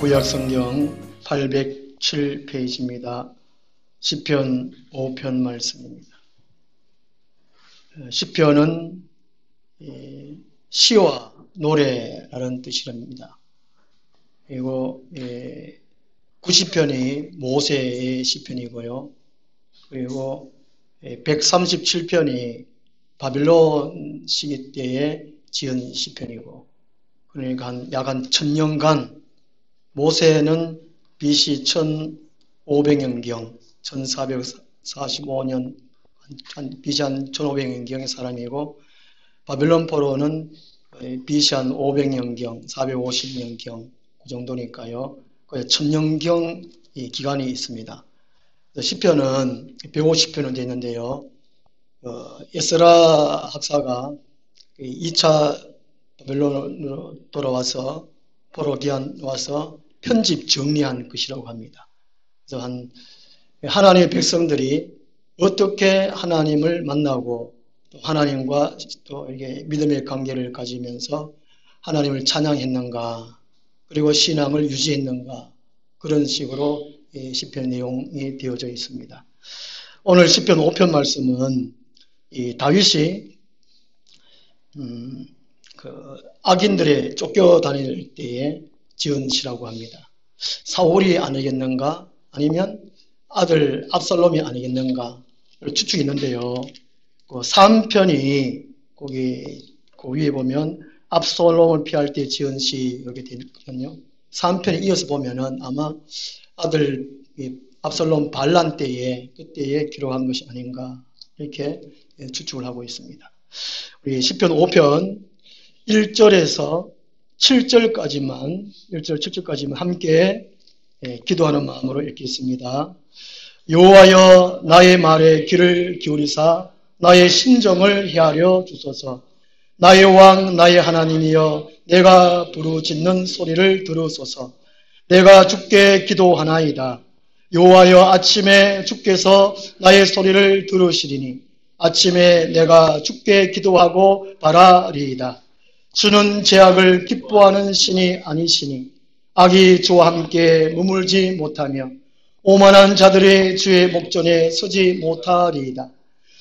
구약성경 807페이지입니다. 시편 5편 말씀입니다. 시편은 시와 노래라는 뜻이랍니다. 그리고 90편이 모세의 시편이고요. 그리고 137편이 바빌론 시기 때에 지은 시편이고, 그러니까 약 한 1000년간 모세는 BC 1500년경 1445년 BC 한 1500년경의 사람이고, 바빌론 포로는 BC 한 500년경 450년경 그 정도니까요. 거의 1000년경 기간이 있습니다. 시편은 150편은 되어 있는데요. 에스라 학사가 2차 바빌론으로 돌아와서 포로 귀환 와서 편집 정리한 것이라고 합니다. 그래서 하나님의 백성들이 어떻게 하나님을 만나고 또 하나님과 또 이렇게 믿음의 관계를 가지면서 하나님을 찬양했는가, 그리고 신앙을 유지했는가, 그런 식으로 시편 내용이 되어져 있습니다. 오늘 시편 5편 말씀은 다윗이 악인들에 쫓겨다닐 때에 지은 시라고 합니다. 사울이 아니겠는가, 아니면 아들 압살롬이 아니겠는가 추측이 있는데요. 3편이 거기 그 위에 보면 압살롬을 피할 때 지은 시 여기 되어 있거든요. 3편에 이어서 보면은 아마 아들 압살롬 반란 때에 그때에 기록한 것이 아닌가 이렇게 추측을 하고 있습니다. 우리 시편 5편 1절에서 7절까지만 함께 기도하는 마음으로 읽겠습니다. 여호와여, 나의 말에 귀를 기울이사 나의 심정을 헤아려 주소서. 나의 왕 나의 하나님이여, 내가 부르짖는 소리를 들으소서. 내가 주께 기도하나이다. 여호와여, 아침에 주께서 나의 소리를 들으시리니 아침에 내가 주께 기도하고 바라리이다. 주는 죄악을 기뻐하는 신이 아니시니 악이 주와 함께 머물지 못하며 오만한 자들이 주의 목전에 서지 못하리이다.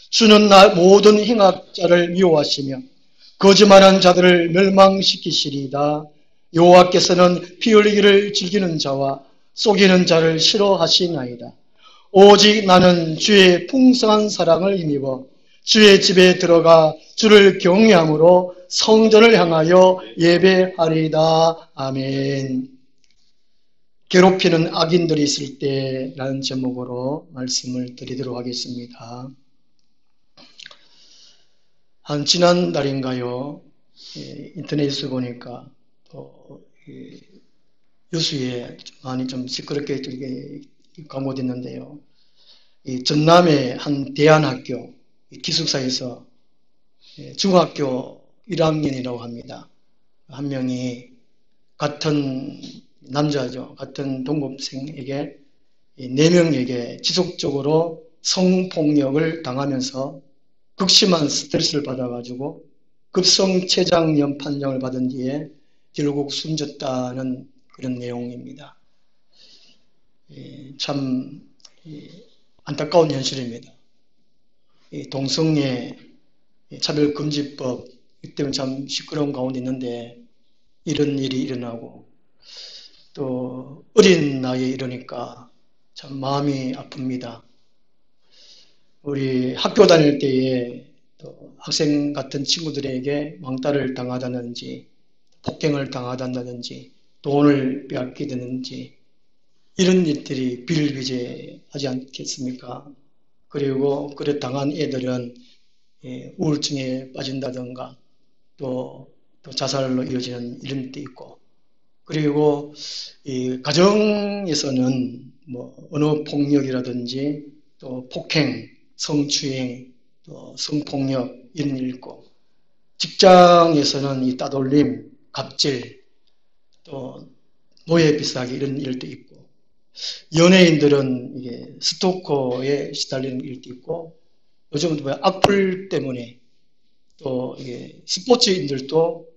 주는 모든 행악자를 미워하시며 거짓말하는 자들을 멸망시키시리이다. 여호와께서는 피 흘리기를 즐기는 자와 속이는 자를 싫어하시나이다. 오직 나는 주의 풍성한 사랑을 힘입어 주의 집에 들어가 주를 경외함으로 성전을 향하여 예배하리이다. 아멘. 괴롭히는 악인들이 있을 때라는 제목으로 말씀을 드리도록 하겠습니다. 지난달인가요, 인터넷에서 보니까 여수에 많이 좀 시끄럽게 광고됐는데요. 전남의 한 대안학교 기숙사에서 중학교 1학년이라고 합니다. 한 명이 같은 남자죠. 같은 동급생에게 4명에게 지속적으로 성폭력을 당하면서 극심한 스트레스를 받아가지고 급성췌장염 판정을 받은 뒤에 결국 숨졌다는 그런 내용입니다. 참 안타까운 현실입니다. 동성애 차별금지법 때문에 참 시끄러운 가운데 있는데 이런 일이 일어나고, 또 어린 나이에 이러니까 참 마음이 아픕니다. 우리 학교 다닐 때에 또 학생 같은 친구들에게 왕따를 당하다든지 폭행을 당하다든지 돈을 빼앗기다든지 이런 일들이 비일비재하지 않겠습니까? 그리고 그래 당한 애들은 우울증에 빠진다든가 또 자살로 이어지는 이런 일도 있고, 그리고 이 가정에서는 언어 폭력이라든지 또 폭행, 성추행, 또 성폭력 이런 일이 있고, 직장에서는 이 따돌림, 갑질, 또 노예 비싸기 이런 일도 있고, 연예인들은 이게 스토커에 시달리는 일도 있고, 요즘은 악플 때문에 또 이게 스포츠인들도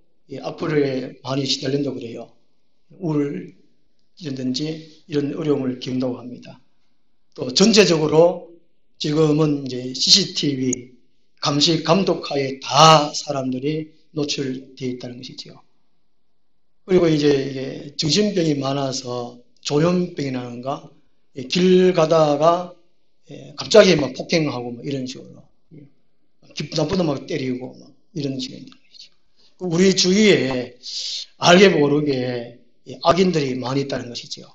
악플에 많이 시달린다고 그래요. 이런든지 이런 어려움을 겪는다고 합니다. 또 전체적으로 지금은 이제 CCTV 감시 감독하에 다 사람들이 노출되어 있다는 것이지요. 그리고 이제 이게 정신병이 많아서 조현병이라는가 길 가다가 갑자기 막 폭행하고 뭐 이런 식으로 기분 나쁘다 막 때리고 막 이런 식으로 우리 주위에 알게 모르게 악인들이 많이 있다는 것이죠.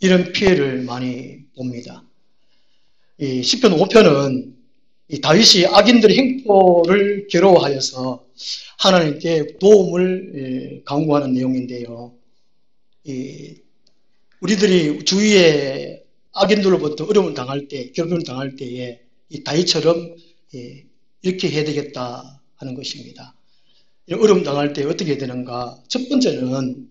이런 피해를 많이 봅니다. 이 시편 5편은 이 다윗이 악인들의 행포를 괴로워하여서 하나님께 도움을 강구하는 내용인데요. 우리들이 주위에 악인들로부터 어려움을 당할 때, 괴롭힘을 당할 때에 이 다윗처럼 이렇게 해야 되겠다 하는 것입니다. 어려움 당할 때 어떻게 해야 되는가? 첫 번째는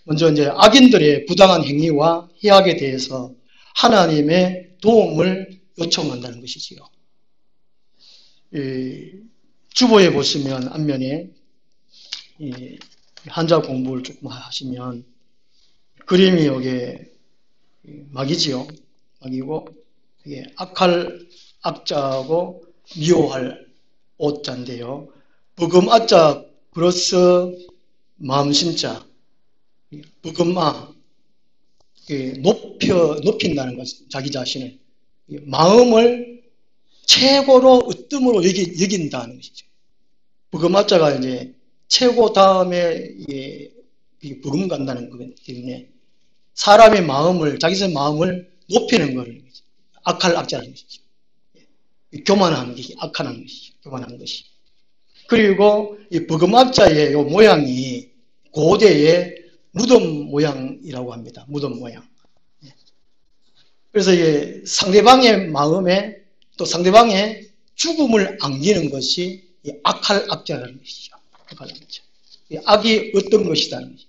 먼저 이제 악인들의 부당한 행위와 해악에 대해서 하나님의 도움을 요청한다는 것이지요. 주보에 보시면 앞면에 한자 공부를 조금 하시면 그림이 여기 막이지요. 막이고 이게 악할 악자하고 미워할 오자인데요. 버금 아자 플러스 마음심자 버금아 높인다는 것, 자기 자신을 마음을 최고로 으뜸으로 여긴다는 것이죠. 버금아자가 이제 최고 다음에 버금 간다는 거기 때문에 사람의 마음을 자기 자신의 마음을 높이는 거를 악할 악자라는 것이죠. 교만하는 것이 악하는 것이죠. 교만하는 것이. 그리고 이 버금악자의 요 모양이 고대의 무덤 모양이라고 합니다. 무덤 모양. 그래서 이게 상대방의 마음에 또 상대방의 죽음을 안기는 것이 이 악할 악자라는 것이죠. 악할 악자. 이 악이 어떤 것이다는 것이죠.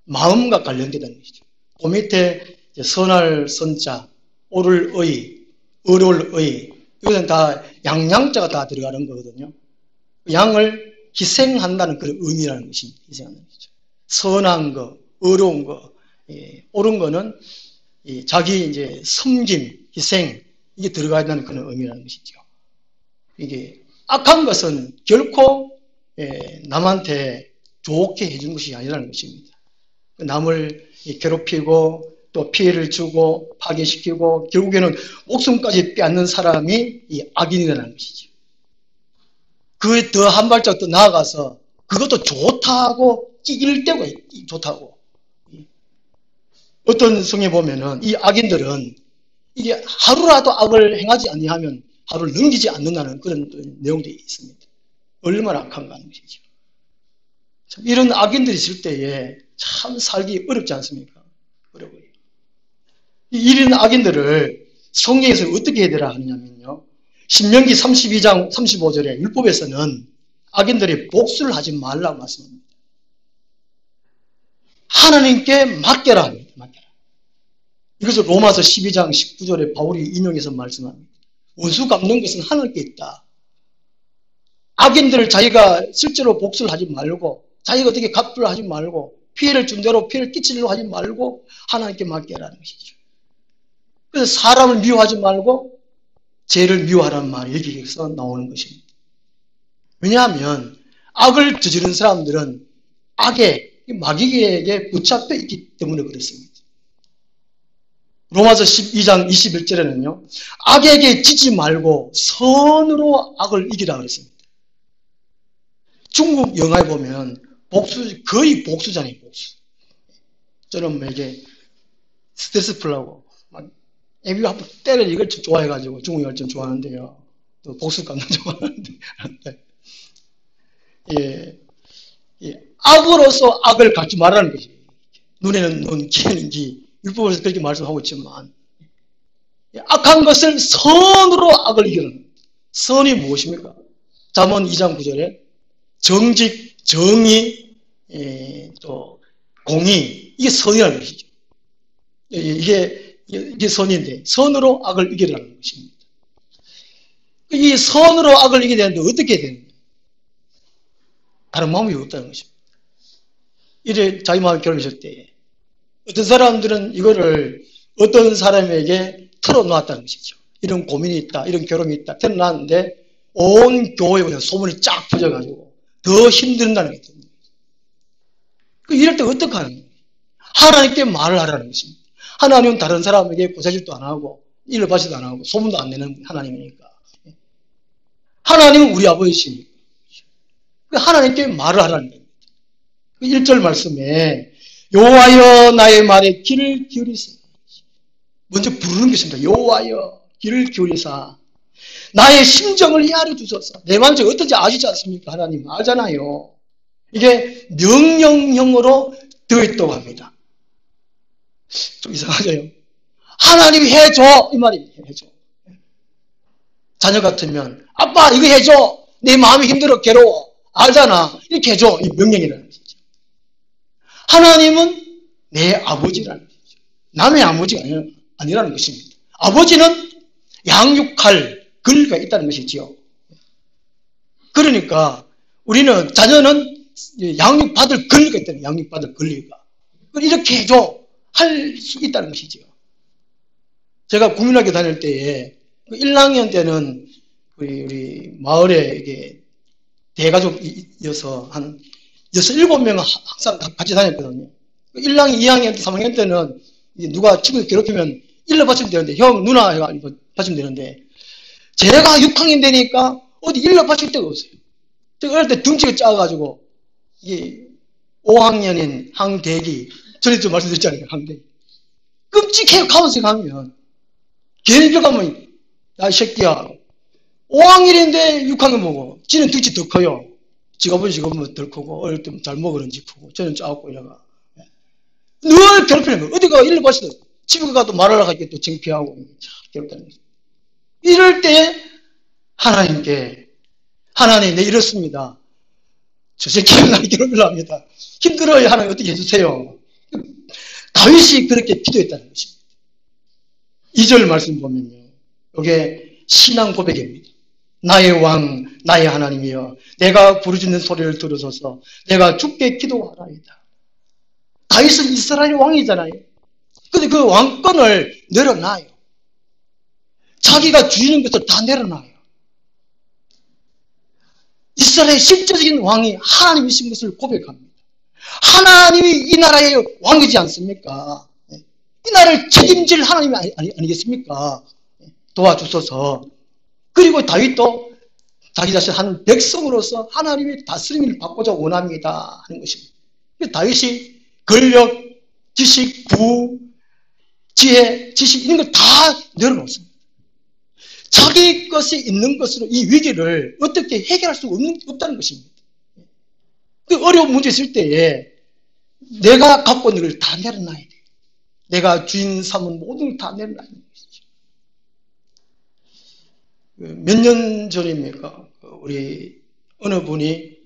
마음과 관련되다는 것이죠. 그 밑에 선할 선자, 옳을 의, 어려울 의, 이것은 다 양양자가 다 들어가는 거거든요. 양을 희생한다는 그런 의미라는 것입니다. 희생하는 것이죠. 선한 거, 어려운 거, 옳은 거는 자기 이제 섬김, 희생, 이게 들어가야 한다는 그런 의미라는 것이죠. 이게 악한 것은 결코 남한테 좋게 해준 것이 아니라는 것입니다. 남을 괴롭히고 또 피해를 주고 파괴시키고 결국에는 목숨까지 빼앗는 사람이 이 악인이라는 것이죠. 그 더 한 발짝 더 나아가서 그것도 좋다고 찌길 때가 좋다고. 어떤 성에 보면은 이 악인들은 이게 하루라도 악을 행하지 아니하면 하루를 넘기지 않는다는 그런 내용들이 있습니다. 얼마나 악한가 하는 것이죠. 이런 악인들이 있을 때에 참 살기 어렵지 않습니까? 어려워요. 이런 악인들을 성경에서 어떻게 해야 되라 하느냐면요. 신명기 32장 35절에 율법에서는 악인들이 복수를 하지 말라고 말씀합니다. 하나님께 맡겨라 합니다. 맡겨라. 이것을 로마서 12장 19절에 바울이 인용해서 말씀합니다. 원수 갚는 것은 하나님께 있다. 악인들을 자기가 실제로 복수를 하지 말고 자기가 어떻게 갚으려 하지 말고 피해를 준 대로 피해를 끼치려고 하지 말고 하나님께 맡겨라는 것이죠. 그래서 사람을 미워하지 말고 죄를 미워하라는 말이 여기에서 나오는 것입니다. 왜냐하면 악을 저지른 사람들은 악의 마귀에게 붙잡혀 있기 때문에 그렇습니다. 로마서 12장 21절에는요. 악에게 지지 말고 선으로 악을 이기라 그랬습니다. 중국 영화에 보면 거의 복수잖아요. 복수. 저는 뭐 이게 스트레스 풀라고 막 애비가 한번 때려 이걸 좀 좋아해가지고 중국 영화를 좀 좋아하는데요. 또 복수 감독 좋아하는데 악으로서 악을 갖지 말라는 것이 눈에는 눈, 귀에는 귀 율법에서 그렇게 말씀하고 있지만 악한 것을 선으로 악을 이기는 선이 무엇입니까? 잠언 2장 9절에 정직, 정의, 또 공의 이게 선이라는 것이죠. 이게 선인데 선으로 악을 이기라는 것입니다. 이 선으로 악을 이기게 되는데 어떻게 되느냐? 다른 방법이 없다는 것입니다. 이래 자기 마음을 괴롭힐 때 어떤 사람들은 이거를 어떤 사람에게 털어놓았다는 것이죠. 이런 고민이 있다, 이런 괴로움이 있다. 털어놨는데 온 교회에 그냥 소문이 쫙 퍼져가지고 더 힘든다는 거죠. 이럴 때 어떻게 하는 거예요? 하나님께 말을 하라는 것입니다. 하나님은 다른 사람에게 고사질도 안 하고 일을 받지도 안 하고 소문도 안 내는 하나님이니까. 하나님은 우리 아버지시니까. 하나님께 말을 하라는 겁니다. 1절 말씀에 여호와여 나의 말에 귀를 기울이사. 먼저 부르는 것입니다. 여호와여 귀를 기울이사 나의 심정을 헤아려 주소서. 내 마음이 어떤지 아시지 않습니까? 하나님 알잖아요. 이게 명령형으로 되어 있다고 합니다. 좀 이상하죠? 하나님이 해줘 이 말이 해줘. 자녀 같으면 아빠 이거 해줘. 내 마음이 힘들어 괴로워. 알잖아. 이렇게 해줘. 이 명령이라는 것이죠. 하나님은 내 아버지라는 것이죠. 남의 아버지가 아니라는 것입니다. 아버지는 양육할 권리가 있다는 것이지요. 그러니까 우리는 자녀는 양육받을 권리가 있다는 거예요. 양육받을 권리가. 이렇게 해줘 할 수 있다는 것이지요. 제가 국민학교 다닐 때에 1학년 때는 우리 마을에 이게 대가족이어서 한 6, 7명 항상 같이 다녔거든요. 1학년, 2학년, 3학년 때는 누가 친구 괴롭히면 일러 바치면 되는데, 형, 누나 해가 바치면 되는데, 제가 6학년 되니까 어디 일러 바칠 데가 없어요. 제가 어릴 때 덩치가 작아가지고, 이게 5학년인 항대기, 전에도 말씀드렸잖아요, 항대기. 끔찍해요, 가운데 가면. 괜히 들어가면, 야, 이 새끼야. 5학년인데 6학년 보고, 지는 덩치 더 커요. 지가 보면 덜 크고, 어릴 때 잘 먹으는지 크고, 저는 작고 이래가. 늘 괴롭히는 거예요. 어디가 일러 바치든, 집에 가도 말하려고 하니까 또 창피하고, 괴롭다는 거죠. 이럴 때, 하나님께, 하나님, 네, 이렇습니다. 저 새끼는 나를 괴롭히려 합니다. 힘들어요. 하나님 어떻게 해주세요. 다윗이 그렇게 기도했다는 것입니다. 2절 말씀 보면요. 이게 신앙 고백입니다. 나의 왕, 나의 하나님이여, 내가 부르짖는 소리를 들으소서. 내가 주께 기도하라이다. 다윗은 이스라엘 왕이잖아요. 근데 그 왕권을 내려놔요. 자기가 주인인 것을 다 내려놔요. 이스라엘의 실제적인 왕이 하나님이신 것을 고백합니다. 하나님이 이 나라의 왕이지 않습니까? 이 나라를 책임질 하나님이 아니겠습니까? 도와주소서. 그리고 다윗도 자기 자신 한 백성으로서 하나님의 다스림을 받고자 원합니다 하는 것입니다. 다윗이 권력, 지식, 부, 지혜, 지식 이런 걸 다 내려놓습니다. 자기 것이 있는 것으로 이 위기를 어떻게 해결할 수 없다는 것입니다. 그 어려운 문제 있을 때에 내가 갖고 있는 걸 다 내려놔야 돼요. 내가 주인 삼은 모든 걸 다 내려놔야 되는 것이죠. 몇 년 전입니까? 우리 어느 분이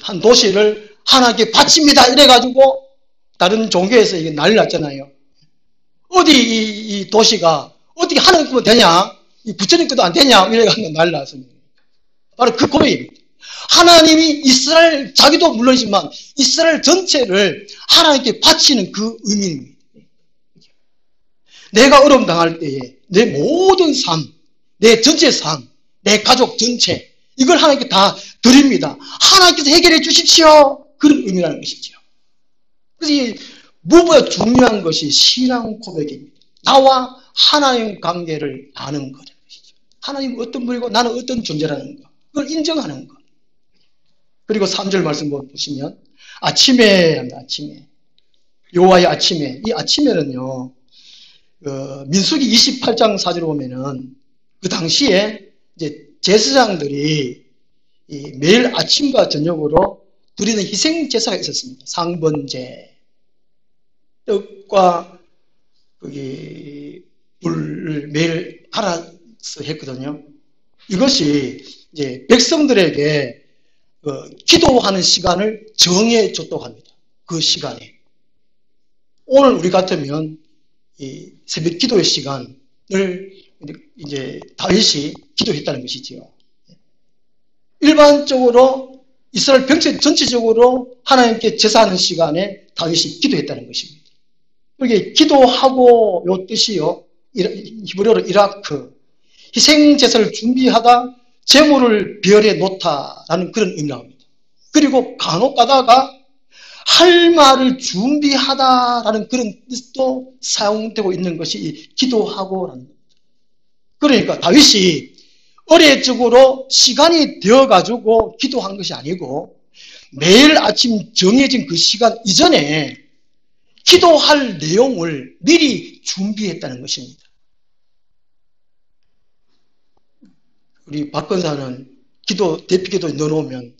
한 도시를 하나님께 바칩니다 이래가지고 다른 종교에서 이게 난리 났잖아요. 어디 이 도시가 어떻게 하나님 거면 되냐? 이 부처님 것도 안 되냐? 이래가지고 난리 났습니다. 바로 그 고백입니다. 하나님이 이스라엘, 자기도 물론이지만 이스라엘 전체를 하나님께 바치는 그 의미입니다. 내가 어려움 당할 때에 내 모든 삶, 내 전체 삶, 내 가족 전체 이걸 하나님께 다 드립니다. 하나님께서 해결해 주십시오. 그런 의미라는 것이죠. 그래서 무엇보다 중요한 것이 신앙 고백입니다. 나와 하나님 관계를 아는 거라는 것이죠. 하나님은 어떤 분이고 나는 어떤 존재라는 것. 그걸 인정하는 것. 그리고 3절 말씀 보시면 아침에 합니다. 아침에. 여호와의 아침에. 이 아침에는요. 민수기 28장 4절을 보면은 그 당시에 이제 제사장들이 매일 아침과 저녁으로 드리는 희생 제사가 있었습니다. 상번제. 떡과 물을 매일 갈아서 했거든요. 이것이 이제 백성들에게 기도하는 시간을 정해 줬다고 합니다. 그 시간에. 오늘 우리 같으면 이 새벽 기도의 시간을 이제 다윗이 기도했다는 것이지요. 일반적으로 이스라엘 병체 전체적으로 하나님께 제사하는 시간에 다윗이 기도했다는 것입니다. 이게 기도하고 요 뜻이요. 히브리어로 이라크. 희생 제사를 준비하다 제물을 별에 놓다라는 그런 의미가 합니다. 그리고 간혹 가다가 할 말을 준비하다라는 그런 뜻도 사용되고 있는 것이 기도하고라는 겁니다. 그러니까 다윗이 의례적으로 시간이 되어가지고 기도한 것이 아니고 매일 아침 정해진 그 시간 이전에 기도할 내용을 미리 준비했다는 것입니다. 우리 박 권사는 대피기도에 넣어놓으면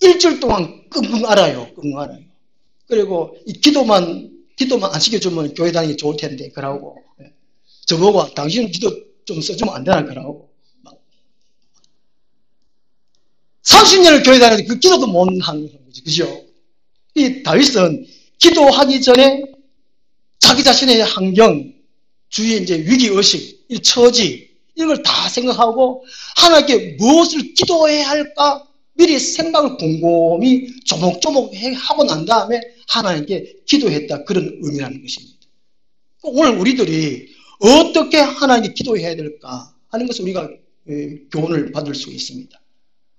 일주일 동안 끙끙 앓아요. 끙끙 앓아요. 그리고 이 기도만 안 시켜주면 교회 다니기 좋을 텐데, 그러고. 저보고 당신은 기도 좀 써주면 안 되나, 그러고. 30년을 교회 다니는데 그 기도도 못 하는 거지. 그죠? 이 다윗은 기도하기 전에 자기 자신의 환경, 주위의 이제 위기의식, 이 처지, 이런 걸 다 생각하고 하나님께 무엇을 기도해야 할까 미리 생각을 곰곰이 조목조목 하고 난 다음에 하나님께 기도했다. 그런 의미라는 것입니다. 오늘 우리들이 어떻게 하나님께 기도해야 될까 하는 것을 우리가 교훈을 받을 수 있습니다.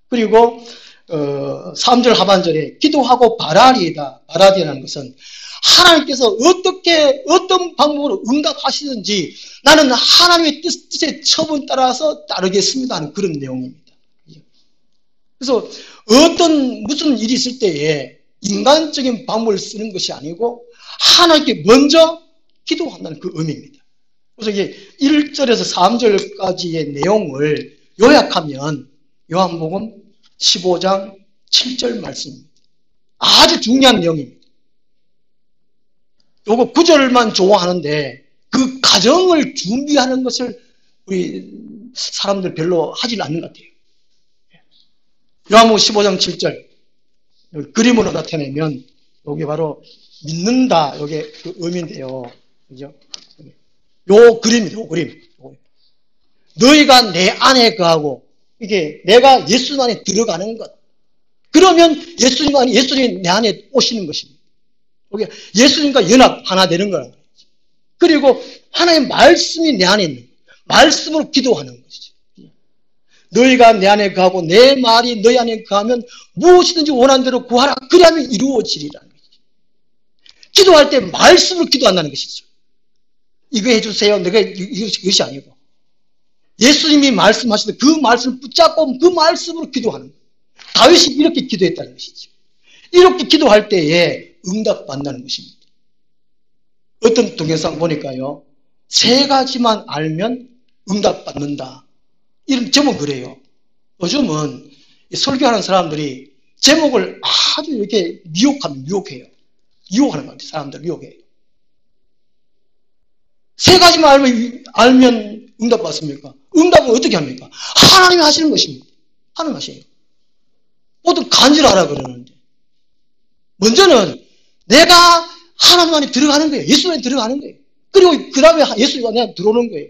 그리고 3절 하반절에 기도하고 바라리이다. 바라리라는 것은 하나님께서 어떤 방법으로 응답하시든지 나는 하나님의 뜻에 처분 따라서 따르겠습니다 하는 그런 내용입니다. 그래서 무슨 일이 있을 때에 인간적인 방법을 쓰는 것이 아니고 하나님께 먼저 기도한다는 그 의미입니다. 그래서 이게 1절에서 3절까지의 내용을 요약하면 요한복음 15장 7절 말씀입니다. 아주 중요한 내용입니다. 요거 9절만 좋아하는데 그 과정을 준비하는 것을 우리 사람들 별로 하지는 않는 것 같아요. 요한복음 15장 7절 그림으로 나타내면 여기 바로 믿는다. 이게 그 의미인데요. 그죠? 요 그림입니다. 요 그림. 너희가 내 안에 거하고 이게 내가 예수 안에 들어가는 것. 그러면 예수님이 내 안에 오시는 것입니다. 여기 예수님과 연합 하나 되는 거라는 거죠. 그리고 하나님의 말씀이 내 안에 있는 거예요. 말씀으로 기도하는 것이죠. 너희가 내 안에 거하고 내 말이 너희 안에 거하면 무엇이든지 원하는 대로 구하라. 그리하면 이루어지리라는 것이죠. 기도할 때 말씀으로 기도한다는 것이죠. 이거 해주세요. 내가 이것이 아니고 예수님이 말씀하시는데 그 말씀을 붙잡고 그 말씀으로 기도하는 거예요. 다윗이 이렇게 기도했다는 것이죠. 이렇게 기도할 때에 응답받는다는 것입니다. 어떤 동영상 보니까요. 3가지만 알면 응답받는다. 이런 제목 그래요. 요즘은 설교하는 사람들이 제목을 아주 이렇게 미혹해요. 유혹하는 것 같아요. 사람들 미혹해요. 3가지만 알면 응답받습니까? 응답은 어떻게 합니까? 하나님이 하시는 것입니다. 하나님 하시는 거예요. 모두 간지라라 그러는데. 먼저는 내가 하나님 안에 들어가는 거예요. 예수 안에 들어가는 거예요. 그리고 그 다음에 예수 안에 들어오는 거예요.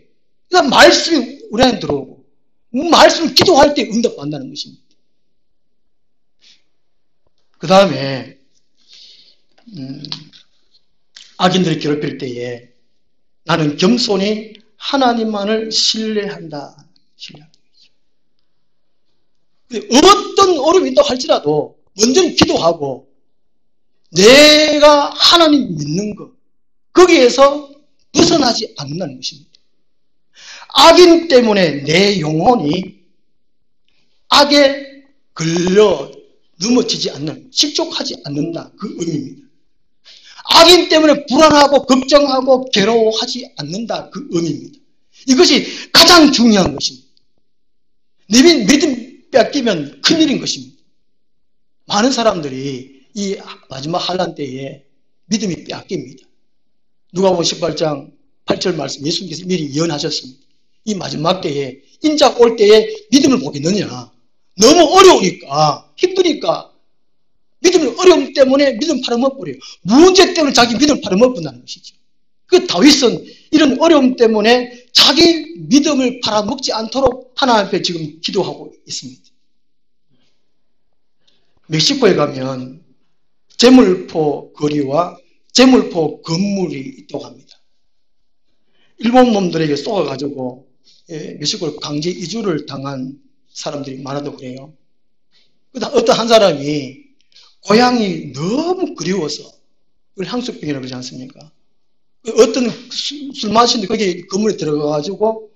그다음 말씀이 우리 안에 들어오고 말씀을 기도할 때 응답받는다는 것입니다. 그 다음에 악인들이 괴롭힐 때에 나는 겸손히 하나님만을 신뢰한다. 어떤 어려움이 있다고 할지라도 먼저는 기도하고 내가 하나님 믿는 것 거기에서 벗어나지 않는다는 것입니다. 악인 때문에 내 영혼이 악에 걸려 넘어지지 않는, 실족하지 않는다. 그 의미입니다. 악인 때문에 불안하고 걱정하고 괴로워하지 않는다. 그 의미입니다. 이것이 가장 중요한 것입니다. 내 믿음 뺏기면 큰일인 것입니다. 많은 사람들이 이 마지막 환난 때에 믿음이 뺏깁니다. 누가복음 18장 8절 말씀 예수님께서 미리 예언하셨습니다. 이 마지막 때에 인자가 올 때에 믿음을 보겠느냐. 너무 어려우니까 힘드니까 믿음의 어려움 때문에 믿음 팔아먹어버려요. 문제 때문에 자기 믿음을 팔아먹는다는 것이죠. 그 다윗은 이런 어려움 때문에 자기 믿음을 팔아먹지 않도록 하나님 앞에 지금 기도하고 있습니다. 멕시코에 가면 제물포 거리와 제물포 건물이 있다고 합니다. 일본 놈들에게 쏘아가지고 멕시코로 강제 이주를 당한 사람들이 많아도 그래요. 어떤 한 사람이 고향이 너무 그리워서 그걸 향수병이라고 그러지 않습니까? 어떤 술 마시는데 거기 건물에 들어가가지고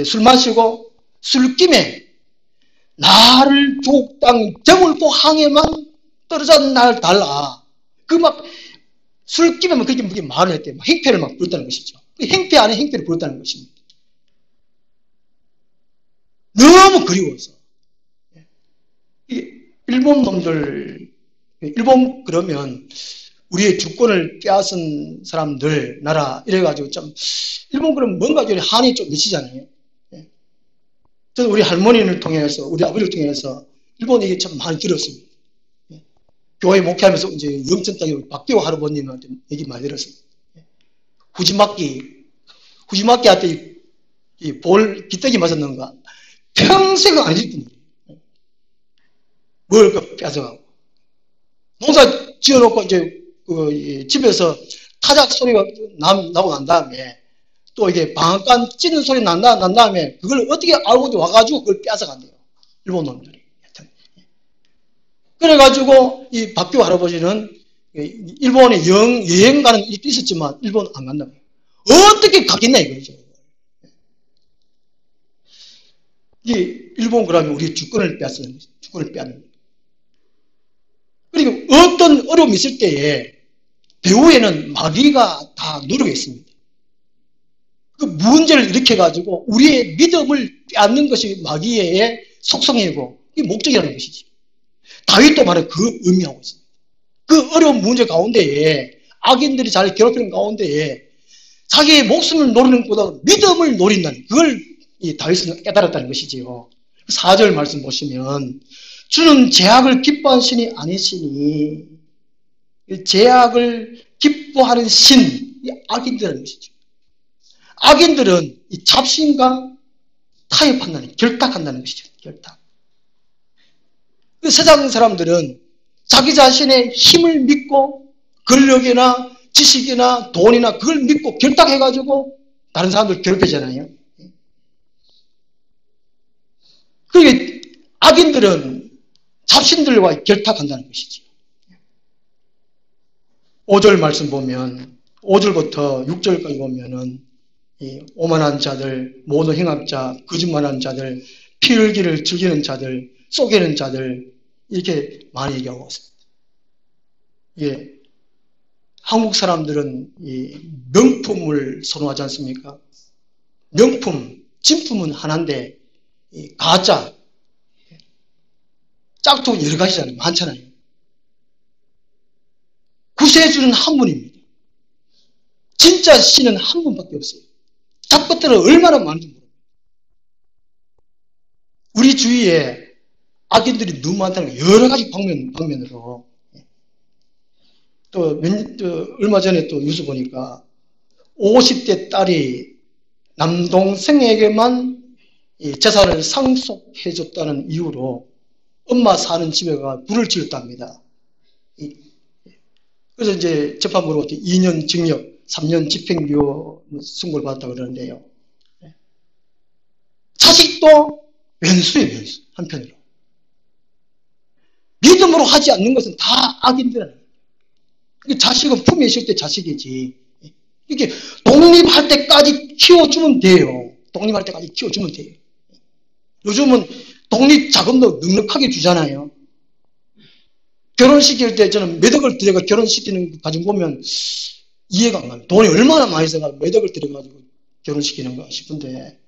술 마시고 술김에 나를 족당 제물포 항에만 떨어져 날 달라. 그 막 술김에 막 그렇게 말을 했대요. 행패를 막 부렸다는 것이죠. 행패 안에 행패를 부렸다는 것입니다. 너무 그리워서. 일본 놈들, 일본 그러면 우리의 주권을 빼앗은 사람들, 나라, 이래가지고 좀, 일본 그러면 뭔가 좀 한이 좀 미치잖아요. 저는 우리 할머니를 통해서, 우리 아버지를 통해서 일본 얘기 참 많이 들었습니다. 교회 목회하면서 이제 영천 땅에 박기호 할아버님한테 얘기 많이 들었어요. 후지마키한테 이 볼 기떡이 맞았는가? 평생 안 잊을 뭘 뺏어가고. 농사 지어놓고 이제 집에서 타작 소리가 나고 난 다음에 또 이게 방앗간 찌는 소리 난 다음에 그걸 어떻게 알고 와가지고 그걸 뺏어간대요. 일본 놈들이. 그래가지고 이 박규 할아버지는 일본에 여행 가는 일이 있었지만 일본 안 간다고. 어떻게 가겠냐 이거죠. 이게 일본 그러면 우리 주권을 빼앗는 거죠. 주권을 빼앗는 거죠. 그리고 어떤 어려움이 있을 때에 배후에는 마귀가 다 누르고 있습니다. 그 문제를 일으켜가지고 우리의 믿음을 빼앗는 것이 마귀의 속성이고 이게 목적이라는 것이지. 다윗도 바로 그 의미하고 있습니다. 그 어려운 문제 가운데에 악인들이 잘 괴롭히는 가운데에 자기의 목숨을 노리는 것보다 믿음을 노린다는 그걸 이 다윗은 깨달았다는 것이지요. 4절 말씀 보시면 주는 죄악을 기뻐하는 신이 아니시니 죄악을 기뻐하는 신, 악인들이라는 것이죠. 악인들은 이 잡신과 타협한다는, 결탁한다는 것이죠. 결탁. 그 세상 사람들은 자기 자신의 힘을 믿고 권력이나 지식이나 돈이나 그걸 믿고 결탁해가지고 다른 사람들 괴롭히잖아요. 그게 악인들은 잡신들과 결탁한다는 것이죠. 5절 말씀 보면 5절부터 6절까지 보면은 이 오만한 자들, 모든 행악자, 거짓말하는 자들, 피흘기를 즐기는 자들, 속이는 자들 이렇게 많이 얘기하고 있습니다. 예, 한국 사람들은 이 명품을 선호하지 않습니까? 명품, 진품은 하나인데 이 가짜, 짝퉁 여러 가지잖아요. 많잖아요. 구세주는 한 분입니다. 진짜 신은 한 분밖에 없어요. 작것들은 얼마나 많은지 모릅니다. 우리 주위에 악인들이 너무 많다는 거예요. 여러 가지 방면으로. 또 얼마 전에 또 뉴스 보니까 50대 딸이 남동생에게만 재산을 상속해줬다는 이유로 엄마 사는 집에 가 불을 지었답니다. 그래서 이제 재판부로 2년 징역, 3년 집행유예 선고를 받았다고 그러는데요. 자식도 왼수예요, 왼수. 한편으로. 믿음으로 하지 않는 것은 다 악인들이라는 거예요. 자식은 품에 있을 때 자식이지. 이렇게 독립할 때까지 키워주면 돼요. 독립할 때까지 키워주면 돼요. 요즘은 독립 자금도 넉넉하게 주잖아요. 결혼시킬 때 저는 몇 억을 들여가 결혼시키는 가정 보면 이해가 안 가요. 돈이 얼마나 많이 써가 몇 억을 들여가지고 결혼시키는가 싶은데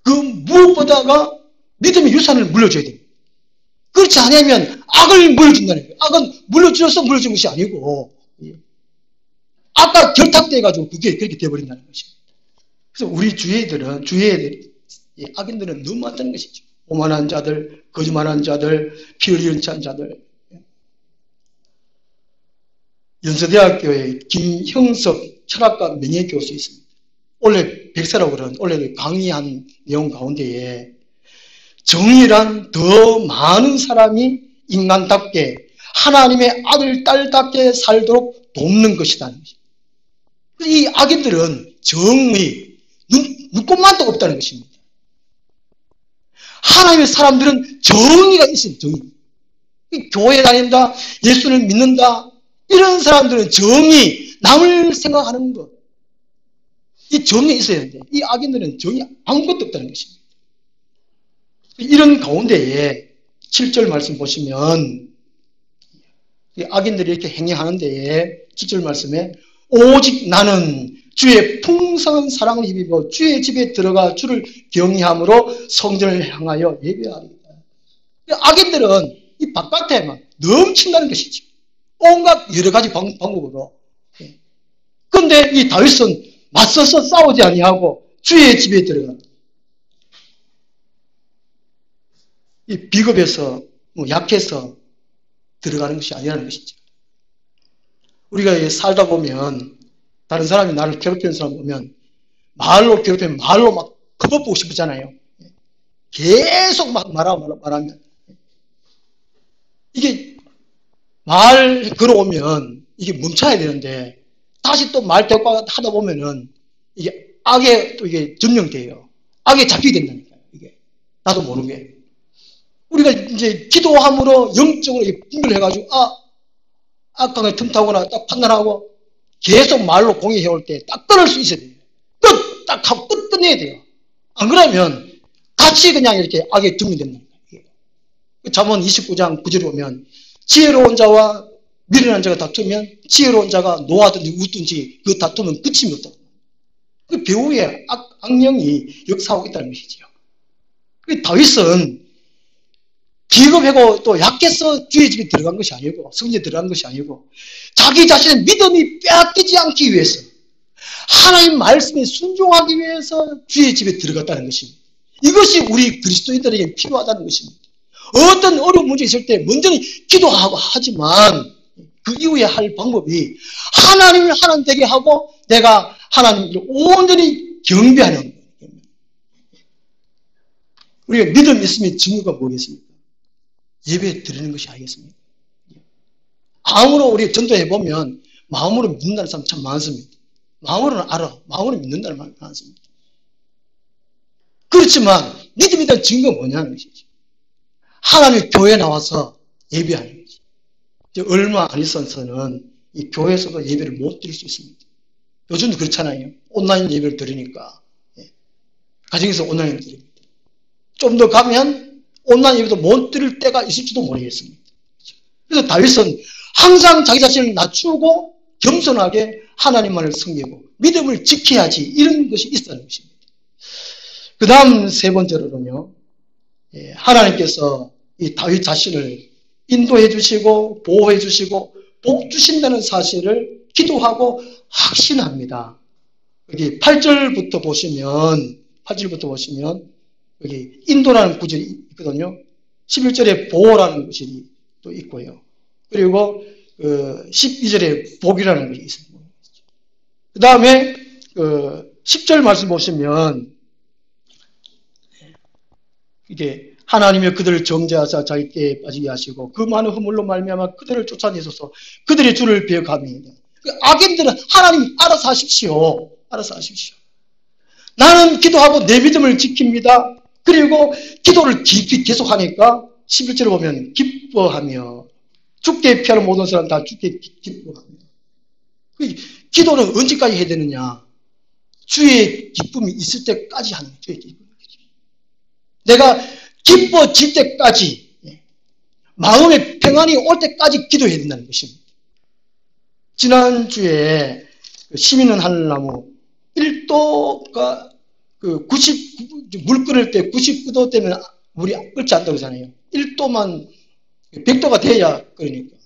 그 무엇보다가 믿음의 유산을 물려줘야 됩니다. 그렇지 않으면 악을 물려준다는 거예요. 악은 물려줘서 물려준 것이 아니고 악과 결탁돼가지고 그게 그렇게 돼버린다는 것입니다. 그래서 우리 주위에 악인들은 너무 많다는 것이죠. 오만한 자들, 거짓말하는 자들, 피 흘리는 자들. 연세대학교에 김형석 철학과 명예교수 있습니다. 원래 백세라고 그러는 원래 강의한 내용 가운데에 정의란 더 많은 사람이 인간답게 하나님의 아들, 딸답게 살도록 돕는 것이라는 것입니다. 이 악인들은 정의, 눈꼽만도 없다는 것입니다. 하나님의 사람들은 정의가 있어요. 정의. 교회 다닌다, 예수를 믿는다, 이런 사람들은 정의, 남을 생각하는 것, 이 정이 있어야 되는데 이 악인들은 정이 아무것도 없다는 것입니다. 이런 가운데에 7절 말씀 보시면 이 악인들이 이렇게 행행하는 데에 7절 말씀에 오직 나는 주의 풍성한 사랑을 힘입어 주의 집에 들어가 주를 경외함으로 성전을 향하여 예배하리이다. 악인들은 이 바깥에만 넘친다는 것이죠. 온갖 여러 가지 방법으로. 그런데 이 다윗은 맞서서 싸우지 아니하고 주의 집에 들어가. 이 비겁해서 약해서 들어가는 것이 아니라는 것이죠. 우리가 살다 보면 다른 사람이 나를 괴롭히는 사람 보면 말로 괴롭히면 말로 막 겁먹고 싶잖아요. 계속 막 말하면 이게 말 걸어오면 이게 멈춰야 되는데 다시 또 말 대꾸 하다 보면은 이게 악에 또 이게 점령돼요. 악에 잡히게 된다니까요. 이게 나도 모르게 우리가 이제 기도함으로 영적으로 분별해가지고 악강에 틈타거나 딱 판단하고 계속 말로 공유해올 때 딱 끊을 수 있어야 돼요. 딱 하고 끝내야 돼요. 안 그러면 같이 그냥 이렇게 악에 점령된다는 거예요. 잠언 29장 9절에 보면 지혜로운 자와 미련한 자가 다투면 지혜로운 자가 노하든지 웃든지 그 다투면 끝이 없다. 그 배후에 악령이 역사하고 있다는 것이죠. 다윗은 비겁하고 또 약해서 주의 집에 들어간 것이 아니고 성전에 들어간 것이 아니고 자기 자신의 믿음이 빼앗기지 않기 위해서 하나님 말씀에 순종하기 위해서 주의 집에 들어갔다는 것입니다. 이것이 우리 그리스도인들에게 필요하다는 것입니다. 어떤 어려운 문제 있을 때 먼저는 기도하고 하지만 그 이후에 할 방법이 하나님을 하나님 되게 하고 내가 하나님을 온전히 경배하는 거예요. 우리가 믿음 있으면 증거가 뭐겠습니까? 예배 드리는 것이 아니겠습니까? 마음으로 우리가 전도해보면 마음으로 믿는다는 사람 참 많습니다. 마음으로는 알아. 마음으로 믿는다는 사람 많습니다. 그렇지만 믿음에 대한 증거가 뭐냐는 것이죠. 하나님 교회에 나와서 예배하는 거죠. 얼마 안 있어서는 이 교회에서도 예배를 못 드릴 수 있습니다. 요즘도 그렇잖아요. 온라인 예배를 드리니까. 가정에서 온라인 드립니다. 좀 더 가면 온라인 예배도 못 드릴 때가 있을지도 모르겠습니다. 그래서 다윗은 항상 자기 자신을 낮추고 겸손하게 하나님만을 섬기고 믿음을 지켜야지 이런 것이 있다는 것입니다. 그 다음 세 번째로는요. 하나님께서 이 다윗 자신을 인도해 주시고 보호해 주시고 복 주신다는 사실을 기도하고 확신합니다. 여기 8절부터 보시면 여기 인도라는 구절이 있거든요. 11절에 보호라는 구절이 또 있고요. 그리고 12절에 복이라는 것이 있습니다. 그 다음에 10절 말씀 보시면 이게 하나님이 그들을 정죄하사 자기 께에 빠지게 하시고 그 많은 허물로 말미암아 그들을 쫓아내소서 그들의 주를 배역합니다. 악인들은 하나님 알아서 하십시오. 알아서 하십시오. 나는 기도하고 내 믿음을 지킵니다. 그리고 기도를 깊이 계속하니까 11절을 보면 기뻐하며 죽게 피하는 모든 사람 다 죽게 기뻐하며. 기도는 언제까지 해야 되느냐? 주의 기쁨이 있을 때까지 하는 거예요. 주의 기쁨. 내가 기뻐질 때까지 마음의 평안이 올 때까지 기도해야 된다는 것입니다. 지난주에 시민은 하늘나무 1도가 물 끓일 때 99도 되면 물이 끓지 않다고 하잖아요. 1도만 100도가 돼야 끓으니까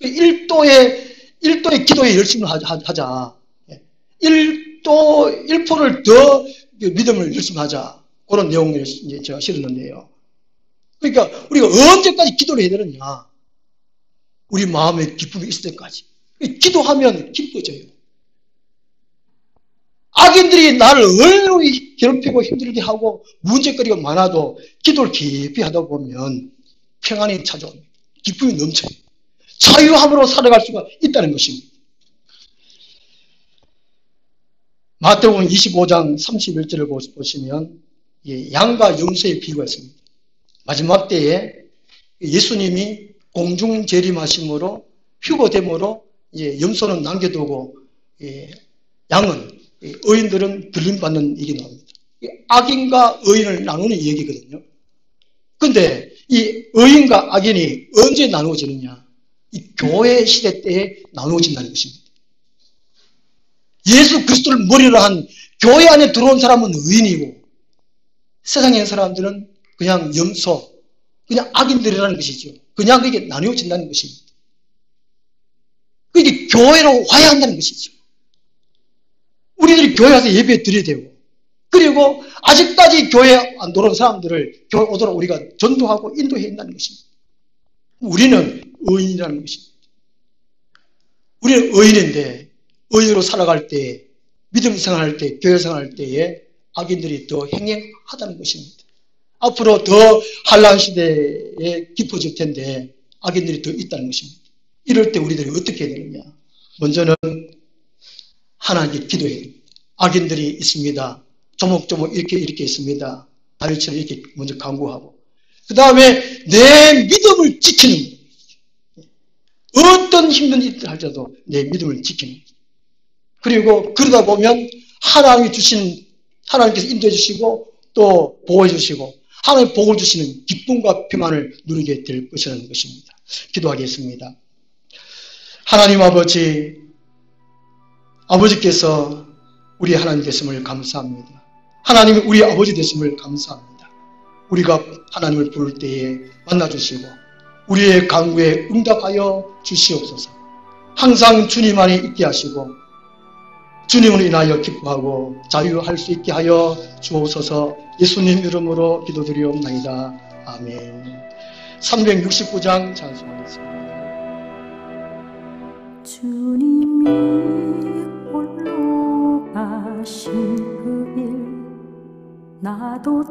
1도의 기도에 열심을 하자. 1%를 더 믿음을 열심히 하자. 그런 내용을 이제 제가 실었는데요. 그러니까 우리가 언제까지 기도를 해야 되느냐? 우리 마음에 기쁨이 있을 때까지. 기도하면 기뻐져요. 악인들이 나를 얼마나 괴롭히고 힘들게 하고 문제거리가 많아도 기도를 깊이 하다 보면 평안이 찾아옵니다. 기쁨이 넘쳐요. 자유함으로 살아갈 수가 있다는 것입니다. 마태복음 25장 31절을 보시면 양과 염소의 비유가 있습니다. 마지막 때에 예수님이 공중 재림하심으로 휴거됨으로 염소는 남겨두고 양은 의인들은 들림받는 얘기 나옵니다. 악인과 의인을 나누는 얘기거든요. 그런데 이 의인과 악인이 언제 나누어지느냐? 이 교회 시대 때에 나누어진다는 것입니다. 예수 그리스도를 머리로 한 교회 안에 들어온 사람은 의인이고 세상의 사람들은 그냥 염소, 그냥 악인들이라는 것이죠. 그냥 그게 나누어진다는 것입니다. 그게 교회로 와야 한다는 것이죠. 우리들이 교회 가서 예배 드려야 되고, 그리고 아직까지 교회 안 들어온 사람들을 교회 오도록 우리가 전도하고 인도해야 한다는 것입니다. 우리는 의인이라는 것입니다. 우리는 의인인데 의인으로 살아갈 때, 믿음 생활할 때, 교회 생활할 때에 악인들이 더 행행하다는 것입니다. 앞으로 더 한란 시대에 깊어질 텐데 악인들이 더 있다는 것입니다. 이럴 때 우리들이 어떻게 해야 되느냐? 먼저는 하나님께 기도해야 됩니다. 악인들이 있습니다. 조목조목 이렇게 있습니다. 다윗처럼 이렇게 먼저 강구하고, 그 다음에 내 믿음을 지키는 거예요. 어떤 힘든 일을 할지라도 내 믿음을 지키는 거예요. 그리고 그러다 보면 하나님께서 인도해 주시고 또 보호해 주시고 하나님의 복을 주시는 기쁨과 평안을 누리게 될 것이라는 것입니다. 기도하겠습니다. 하나님 아버지께서 우리 하나님 되심을 감사합니다. 하나님이 우리 아버지 되심을 감사합니다. 우리가 하나님을 부를 때에 만나주시고 우리의 간구에 응답하여 주시옵소서. 항상 주님 안에 있게 하시고 주님으로 인하여 기뻐하고 자유할 수 있게 하여 주옵소서. 예수님 이름으로 기도드리옵나이다. 아멘. 369장 찬송하겠습니다. 주님이 홀로 가신 그 길 나도